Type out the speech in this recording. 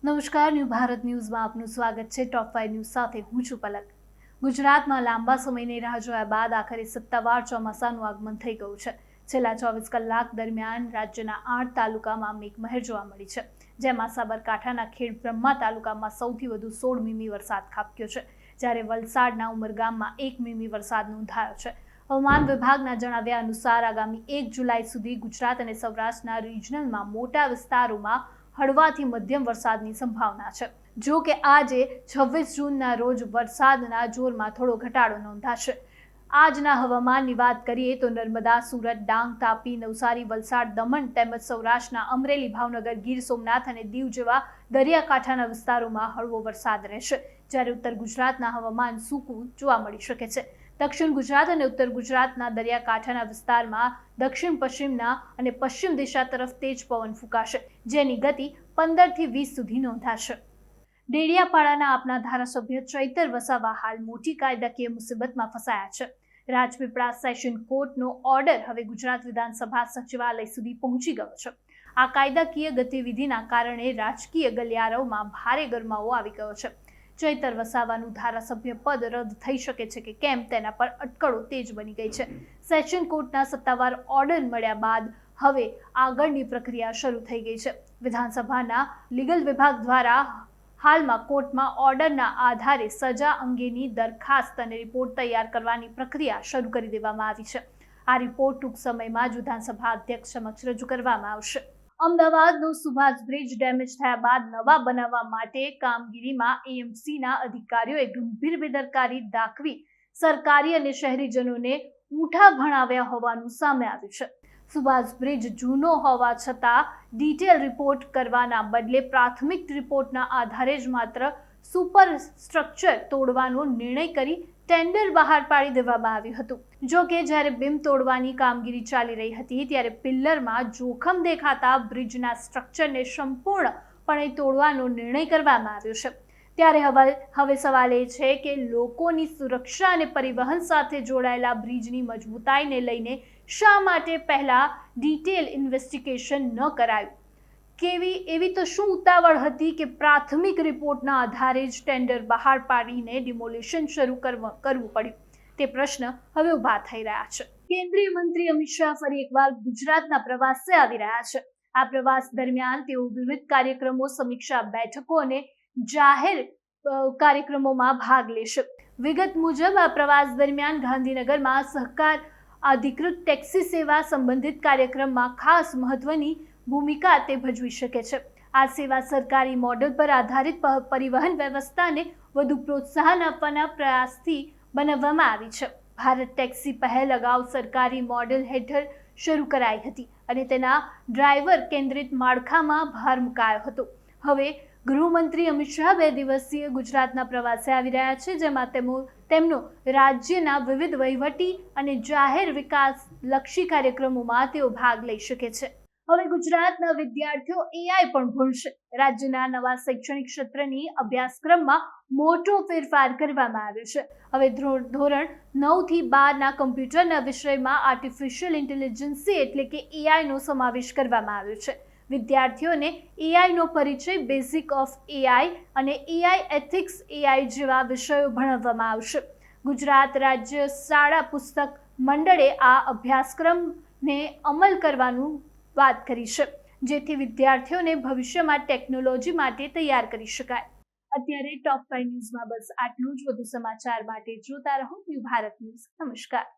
નમસ્કાર, ન્યૂ ભારત ન્યૂઝમાં આપનું સ્વાગત છે। ટોપ 5 ન્યૂઝ સાથે હું છું પલક। ગુજરાતમાં લાંબા સમયની રાહ જોયા બાદ આખરે સત્તાવાર ચોમાસાનું આગમન થઈ ગયું છે। છેલ્લા 24 કલાક દરમિયાન રાજ્યના 8 તાલુકામાં મેઘમહેર જોવા મળી છે, જેમાં સાબરકાંઠાના ખેડબ્રહ્મા તાલુકામાં સૌથી વધુ 16 મીમી વરસાદ ખાબક્યો છે, જ્યારે વલસાડના ઉમરગામમાં 1 મીમી વરસાદ નોંધાયો છે। હવામાન વિભાગના જણાવ્યા અનુસાર આગામી 1 જુલાઈ સુધી ગુજરાત અને સૌરાષ્ટ્રના રિજનલમાં મોટા વિસ્તારોમાં હળવાથી મધ્યમ વરસાદની સંભાવના છે। જો કે આજે 26 જૂનના રોજ વરસાદના જોરમાં થોડો ઘટાડો નોંધાશે। આજના હવામાનની વાત કરીએ તો નર્મદા, સુરત, ડાંગ, તાપી, નવસારી, વલસાડ, દમણ તેમજ સૌરાષ્ટ્રના અમરેલી, ભાવનગર, ગીર સોમનાથ અને દીવ જેવા દરિયાકાંઠાના વિસ્તારોમાં હળવો વરસાદ રહેશે, જ્યારે ઉત્તર ગુજરાતના હવામાન સૂકું જોવા મળી શકે છે। દક્ષિણ ગુજરાત અને ઉત્તર ગુજરાતના દરિયાકાંઠાના વિસ્તારમાં દક્ષિણ પશ્ચિમના અને પશ્ચિમ દિશા તરફ તેજ પવન ફૂંકાશે, જેની ગતિ 15 થી 20 સુધી નોંધાશે। ડેડિયાપાડાના આપના ધારાસભ્ય ચૈતર વસાવા હાલ મોટી કાયદાકીય મુસીબતમાં ફસાયા છે। રાજપીપળા સેશન કોર્ટનો ઓર્ડર હવે ગુજરાત વિધાનસભા સચિવાલય સુધી પહોંચી ગયો છે। આ કાયદાકીય ગતિવિધિના કારણે રાજકીય ગલિયારાઓમાં ભારે ગરમાવો આવી ગયો છે। ચૈતર વસાવાનું ધારાસભ્ય પદ રદ થઈ શકે છે કે કેમ તેના પર અટકળો તેજ બની ગઈ છે। સેશન કોર્ટના સત્તાવાર ઓર્ડર મળ્યા બાદ હવે આગળની પ્રક્રિયા શરૂ થઈ ગઈ છે। વિધાનસભાના લીગલ વિભાગ દ્વારા હાલમાં કોર્ટમાં ઓર્ડરના આધારે સજા અંગેની દરખાસ્ત અને રિપોર્ટ તૈયાર કરવાની પ્રક્રિયા શરૂ કરી દેવામાં આવી છે। આ રિપોર્ટ ટૂંક સમયમાં જ વિધાનસભા અધ્યક્ષ સમક્ષ રજૂ કરવામાં આવશે। અમદાવાદનો સુભાષ બ્રિજ ડેમેજ થયા બાદ નવા બનાવવા માટે કામગીરીમાં એએમસીના અધિકારીઓએ ગંભીર બેદરકારી દાખવી સરકારી અને શહેરીજનોને ઊંઠા ભણાવ્યા હોવાનું સામે આવ્યું છે। સુભાષ બ્રિજ જૂનો હોવા છતાં ડિટેલ રિપોર્ટ કરવાના બદલે પ્રાથમિક રિપોર્ટના આધારે જ માત્ર સુપર સ્ટ્રક્ચર તોડવાનો નિર્ણય કરી ટેન્ડર બહાર પાડી દેવામાં આવ્યું હતું। જો કે જ્યારે બીમ તોડવાની કામગીરી ચાલી રહી હતી ત્યારે પિલ્લરમાં જોખમ દેખાતા બ્રિજના સ્ટ્રક્ચરને સંપૂર્ણપણે તોડવાનો નિર્ણય કરવામાં આવ્યો છે। ત્યારે હવે સવાલ એ છે કે લોકોની સુરક્ષા અને પરિવહન સાથે જોડાયેલા બ્રિજની મજબૂતાઈને લઈને શા માટે પહેલા ડિટેલ ઇન્વેસ્ટિગેશન ન કરાયું? એવી તો શું ઉતાવળ હતી કે પ્રાથમિક રિપોર્ટના આધારે જ ટેન્ડર બહાર પાડીને ડિમોલિશન શરૂ કરવું પડ્યું? તે પ્રશ્ન હવે ઊભા થઈ રહ્યા છે। કેન્દ્રીય મંત્રી અમિત શાહ ફરી એકવાર ગુજરાતના પ્રવાસે આવી રહ્યા છે। આ પ્રવાસ દરમિયાન તેઓ વિવિધ કાર્યક્રમો, સમીક્ષા બેઠકો અને જાહેર કાર્યક્રમોમાં ભાગ લેશે। વિગત મુજબ આ પ્રવાસ દરમિયાન ગાંધીનગરમાં સહકાર અધિકૃત ટેક્સી સેવા સંબંધિત કાર્યક્રમમાં ખાસ મહત્વની ભૂમિકા તે ભજવી શકે છે। આ સેવા સરકારી મોડેલ પર આધારિત પરિવહન વ્યવસ્થાને વધુ પ્રોત્સાહન આપવાના પ્રયાસથી બનાવવામાં આવી છે। ભારત ટેક્સી પહેલ અગાઉ સરકારી મોડેલ હેઠળ શરૂ કરાઈ હતી અને તેના ડ્રાઈવર કેન્દ્રિત માળખામાં ભાર મુકાયો હતો। હવે ગૃહમંત્રી અમિત શાહ 2 દિવસીય ગુજરાતના પ્રવાસે આવી રહ્યા છે, જેમાં તેમનો રાજ્યના વિવિધ વહીવટી અને જાહેર વિકાસલક્ષી કાર્યક્રમોમાં તેઓ ભાગ લઈ શકે છે। હવે ગુજરાતના વિદ્યાર્થીઓ એઆઈ પણ ભણશે। રાજ્યના નવા શૈક્ષણિક ક્ષેત્રની અભ્યાસક્રમમાં મોટો ફેરફાર કરવામાં આવ્યો છે। હવે ધોરણ 9 થી 12ના કમ્પ્યુટરના વિષયમાં આર્ટિફિશિયલ ઇન્ટેલિજન્સ એટલે કે એઆઈનો સમાવેશ કરવામાં આવ્યો છે। વિદ્યાર્થીઓને એઆઈનો પરિચય, બેઝિક ઓફ એઆઈ અને એઆઈ એથિક્સ એઆઈ જેવા વિષયો ભણાવવામાં આવશે। ગુજરાત રાજ્ય શાળા પુસ્તક મંડળે આ અભ્યાસક્રમને અમલ કરવાનું વાત કરી છે, જેથી વિદ્યાર્થીઓને ભવિષ્યમાં ટેકનોલોજી માટે તૈયાર કરી શકાય। અત્યારે ટોપ 5 ન્યૂઝમાં બસ આટલું જ। વધુ સમાચાર માટે જોતા રહો ન્યૂ ભારત ન્યૂઝ। નમસ્કાર।